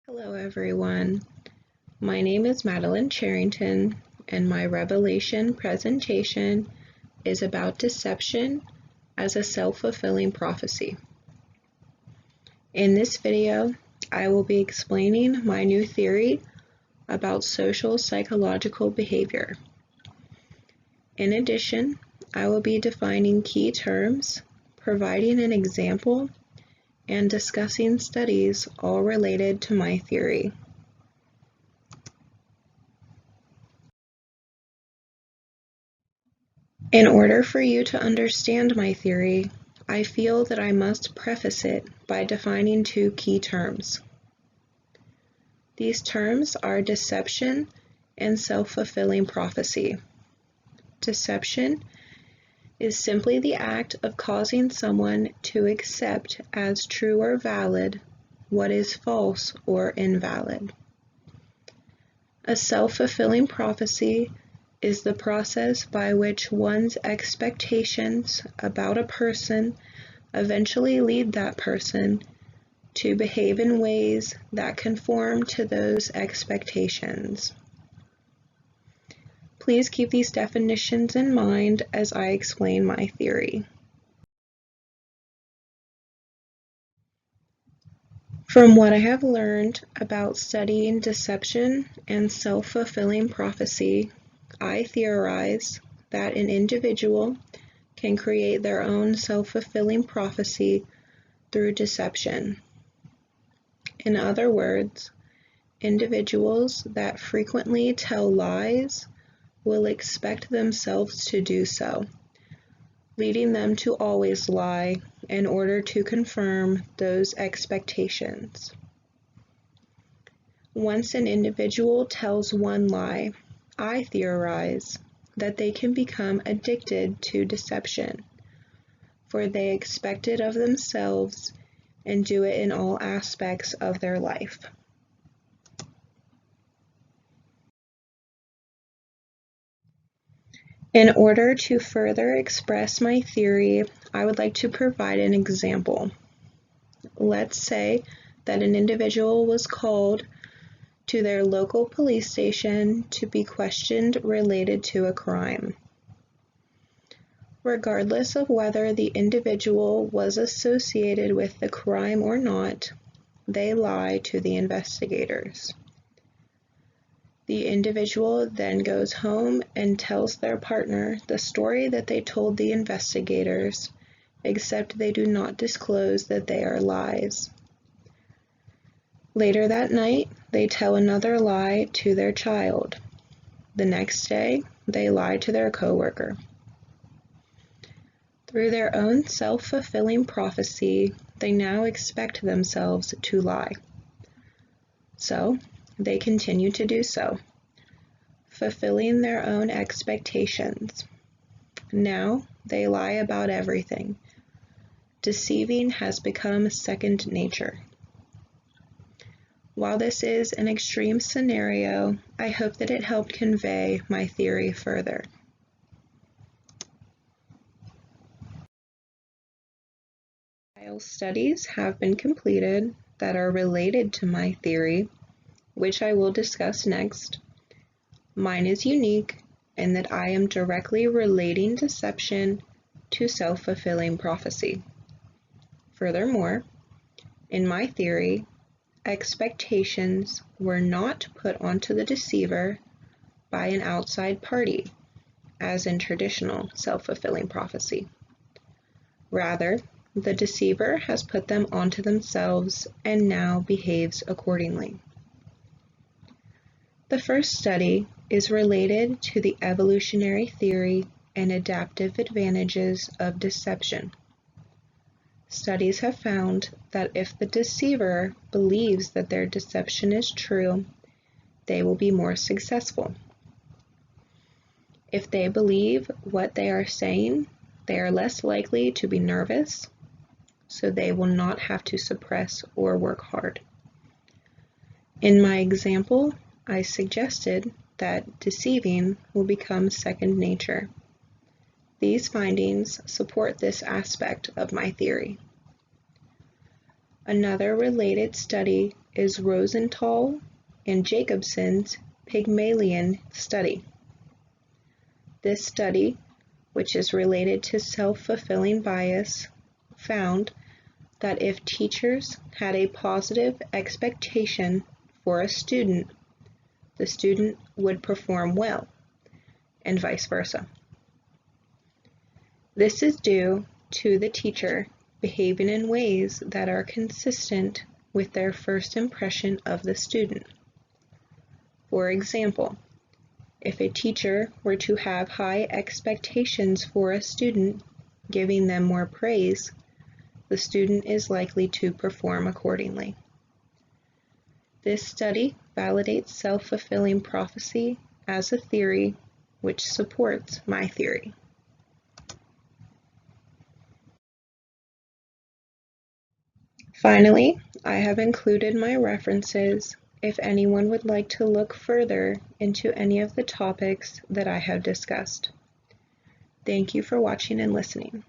Hello everyone, my name is Madeline Charrington and my revelation presentation is about deception as a self-fulfilling prophecy. In this video, I will be explaining my new theory about social psychological behavior. In addition, I will be defining key terms, providing an example, and discussing studies all related to my theory. In order for you to understand my theory, I feel that I must preface it by defining two key terms. These terms are deception and self-fulfilling prophecy. Deception is simply the act of causing someone to accept as true or valid what is false or invalid. A self-fulfilling prophecy is the process by which one's expectations about a person eventually lead that person to behave in ways that conform to those expectations. Please keep these definitions in mind as I explain my theory. From what I have learned about studying deception and self-fulfilling prophecy, I theorize that an individual can create their own self-fulfilling prophecy through deception. In other words, individuals that frequently tell lies will expect themselves to do so, leading them to always lie in order to confirm those expectations. Once an individual tells one lie, I theorize that they can become addicted to deception, for they expect it of themselves and do it in all aspects of their life. In order to further express my theory, I would like to provide an example. Let's say that an individual was called to their local police station to be questioned related to a crime. Regardless of whether the individual was associated with the crime or not, they lie to the investigators. The individual then goes home and tells their partner the story that they told the investigators, except they do not disclose that they are lies. Later that night, they tell another lie to their child. The next day, they lie to their coworker. Through their own self-fulfilling prophecy, they now expect themselves to lie. So, they continue to do so, fulfilling their own expectations. Now, they lie about everything. Deceiving has become second nature. While this is an extreme scenario, I hope that it helped convey my theory further. While studies have been completed that are related to my theory, which I will discuss next, mine is unique in that I am directly relating deception to self-fulfilling prophecy. Furthermore, in my theory, expectations were not put onto the deceiver by an outside party, as in traditional self-fulfilling prophecy. Rather, the deceiver has put them onto themselves and now behaves accordingly. The first study is related to the evolutionary theory and adaptive advantages of deception. Studies have found that if the deceiver believes that their deception is true, they will be more successful. If they believe what they are saying, they are less likely to be nervous, so they will not have to suppress or work hard. In my example, I suggested that deceiving will become second nature. These findings support this aspect of my theory. Another related study is Rosenthal and Jacobson's Pygmalion study. This study, which is related to self-fulfilling bias, found that if teachers had a positive expectation for a student, the student would perform well, and vice versa. This is due to the teacher behaving in ways that are consistent with their first impression of the student. For example, if a teacher were to have high expectations for a student, giving them more praise, the student is likely to perform accordingly. This study validates self-fulfilling prophecy as a theory, which supports my theory. Finally, I have included my references if anyone would like to look further into any of the topics that I have discussed. Thank you for watching and listening.